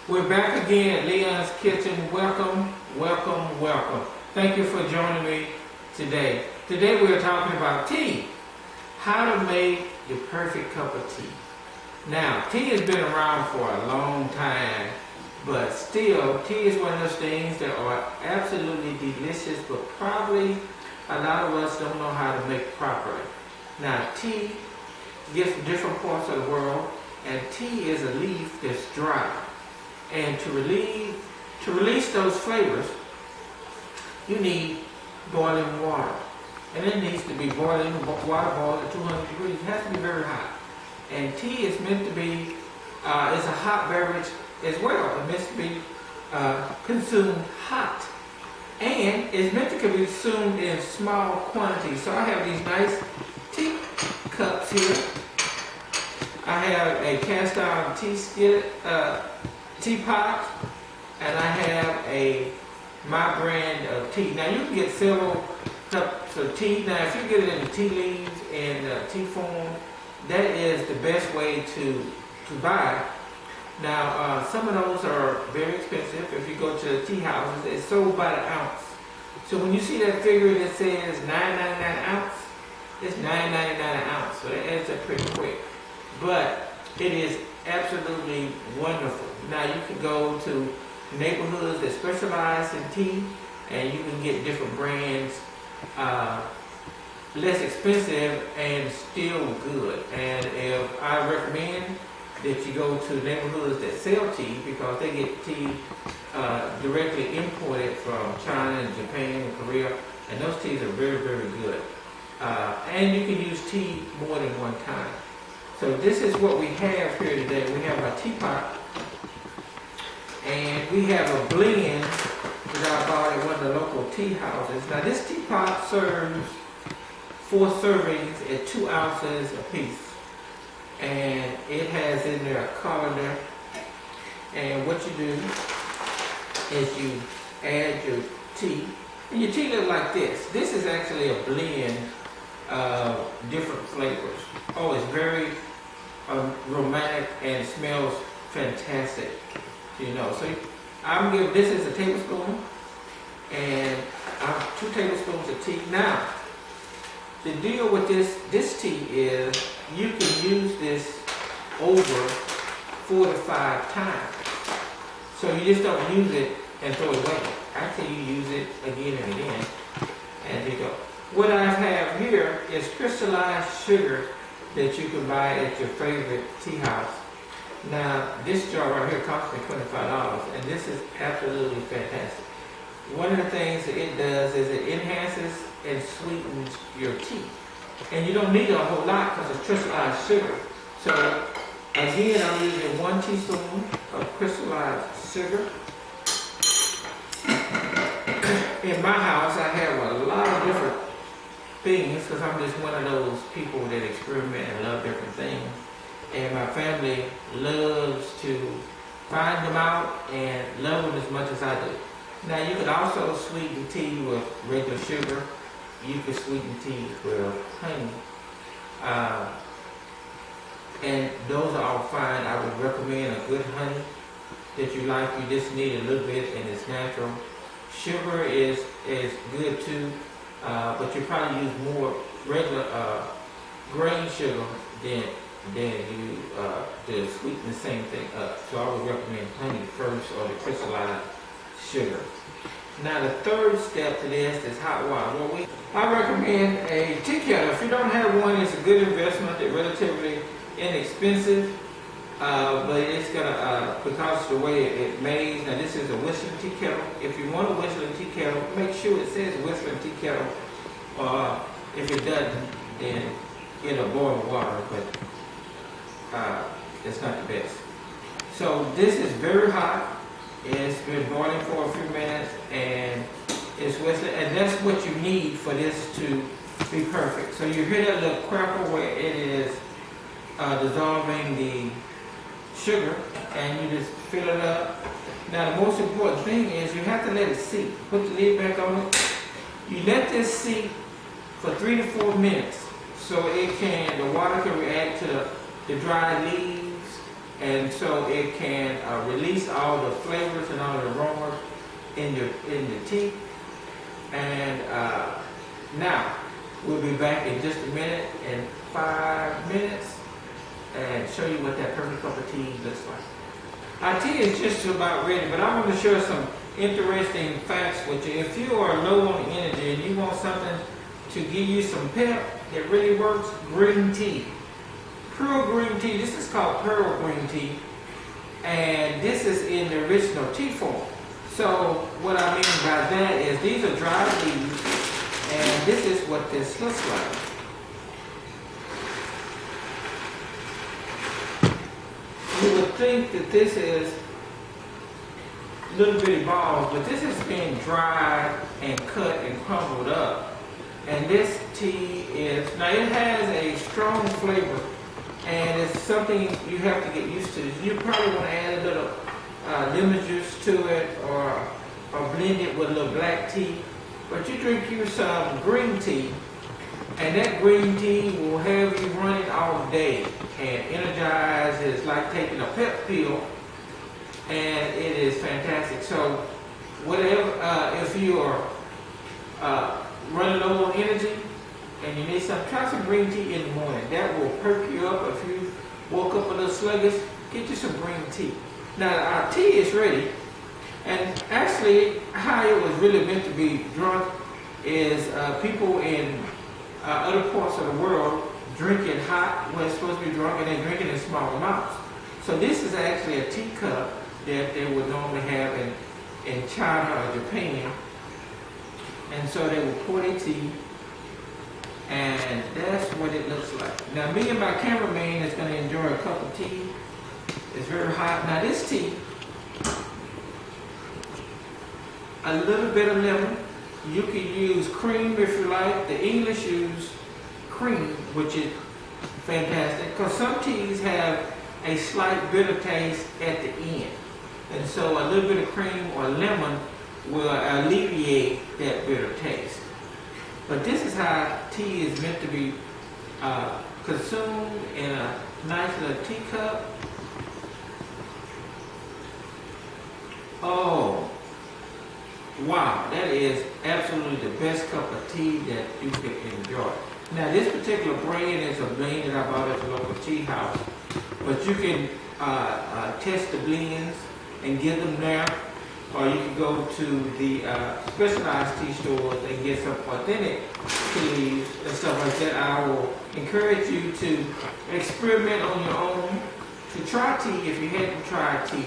We're back again at Leon's Kitchen. Welcome, welcome, welcome. Thank you for joining me today. Today we're talking about tea. How to make the perfect cup of tea. Now, tea has been around for a long time, but still, tea is one of those things that are absolutely delicious, but probably a lot of us don't know how to make properly. Now, tea gets from different parts of the world, and tea is a leaf that's dry. And to release those flavors, you need boiling water. And it needs to be boiling water boiled at 200 degrees. It has to be very hot. And tea is meant to be, it's a hot beverage as well. It's meant to be consumed hot. And it's meant to be consumed in small quantities. So I have these nice tea cups here. I have a cast iron tea skillet, teapot, and I have my brand of tea. Now you can get several cups of tea. Now if you get it in the tea leaves and tea form, that is the best way to buy. Now some of those are very expensive. If you go to the tea houses, it's sold by the ounce. So when you see that figure that says $9.99 an ounce, it's $9.99 an ounce. So that adds up pretty quick. But it is absolutely wonderful. Now you can go to neighborhoods that specialize in tea, and you can get different brands, less expensive and still good. And if I recommend that you go to neighborhoods that sell tea, because they get tea directly imported from China and Japan and Korea, and those teas are very, very good. And you can use tea more than one time. So this is what we have here today. We have our teapot, and we have a blend that I bought at one of the local tea houses. Now this teapot serves 4 servings at 2 ounces apiece, and it has in there a colander. And what you do is you add your tea, and your tea looks like this. This is actually a blend of different flavors. Oh, it's very romantic and smells fantastic. So I'm giving this is a tablespoon, and 2 tablespoons of tea. Now, the deal with this tea is you can use this over 4 to 5 times. So you just don't use it and throw it away. Actually, you use it again and again, and you go. What I have here is crystallized sugar that you can buy at your favorite tea house. Now, this jar right here costs me $25, and this is absolutely fantastic. One of the things that it does is it enhances and sweetens your tea. And you don't need a whole lot because it's crystallized sugar. So, again, I'm using 1 teaspoon of crystallized sugar. In my house, I have a lot of different things because I'm just one of those people that experiment and love different things. And my family loves to find them out and love them as much as I do. Now you can also sweeten tea with regular sugar. You can sweeten tea with honey. And those are all fine. I would recommend a good honey that you like. You just need a little bit and it's natural. Sugar is good too, but you probably use more regular grain sugar than you to sweeten the same thing up. So I would recommend honey first, or the crystallized sugar. Now the third step to this is hot water. I recommend a tea kettle. If you don't have one, it's a good investment. They're relatively inexpensive, but it's gonna because of the way it's made. Now this is a whistling tea kettle. If you want a whistling tea kettle, make sure it says whistling tea kettle. If it doesn't, then it'll boil water, but it's not the best. So this is very hot. It's been boiling for a few minutes, and it's whistling, and that's what you need for this to be perfect. So you hear that little crackle where it is dissolving the sugar, and you just fill it up. Now the most important thing is you have to let it seep. Put the lid back on it. You let this seep for 3 to 4 minutes, so the water can react to the dry leaves and so it can release all the flavors and all the aromas in the tea. And now we'll be back in just a minute, in 5 minutes, and show you what that perfect cup of tea looks like. Our tea is just about ready, but I want to share some interesting facts with you. If you are low on energy and you want something to give you some pep that really works, green tea. Pearl green tea, this is called pearl green tea, and this is in the original tea form. So what I mean by that is these are dried leaves, and this is what this looks like. You would think that this is little bitty balls, but this is being dried and cut and crumbled up. And this tea is, now it has a strong flavor, and it's something you have to get used to. You probably want to add a little lemon juice to it, or blend it with a little black tea. But you drink you some green tea, and that green tea will have you running all day and energized. It's like taking a pep pill, and it is fantastic. So whatever, if you are running low on energy and you need some, try some green tea in the morning. That will perk you up. If you woke up a little sluggish, get you some green tea. Now our tea is ready, and actually how it was really meant to be drunk is people in other parts of the world drink it hot when it's supposed to be drunk, and they drink it in small amounts. So this is actually a teacup that they would normally have in China or Japan. And so they will pour their tea, and that's what it looks like. Now me and my cameraman is going to enjoy a cup of tea. It's very hot. Now this tea, a little bit of lemon. You can use cream if you like. The English use cream, which is fantastic, because some teas have a slight bitter taste at the end. And so a little bit of cream or lemon will alleviate that bitter taste. But this is how tea is meant to be consumed, in a nice little teacup. Oh, wow, that is absolutely the best cup of tea that you can enjoy. Now this particular brand is a blend that I bought at the local tea house, but you can test the blends and get them there, or you can go to the specialized tea stores and get some authentic teas and stuff like that. I will encourage you to experiment on your own, to try tea if you hadn't tried tea.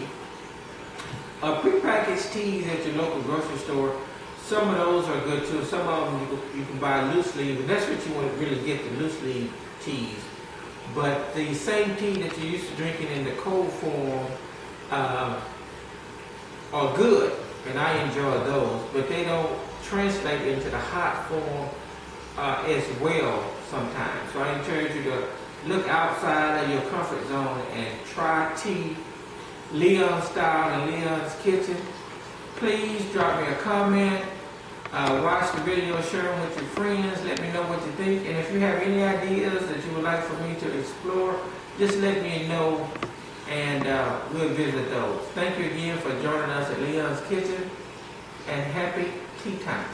Prepackaged teas at your local grocery store, some of those are good too. Some of them you can buy loose leaf, and that's what you want to really get, the loose leaf teas. But the same tea that you're used to drinking in the cold form are good, and I enjoy those, but they don't translate into the hot form as well sometimes. So I encourage you to look outside of your comfort zone and try tea, Leon Style and Leon's Kitchen. Please drop me a comment, watch the video, share them with your friends, let me know what you think, and if you have any ideas that you would like for me to explore, just let me know, and we'll visit those. Thank you again for joining us at Leon's Kitchen, and happy tea time.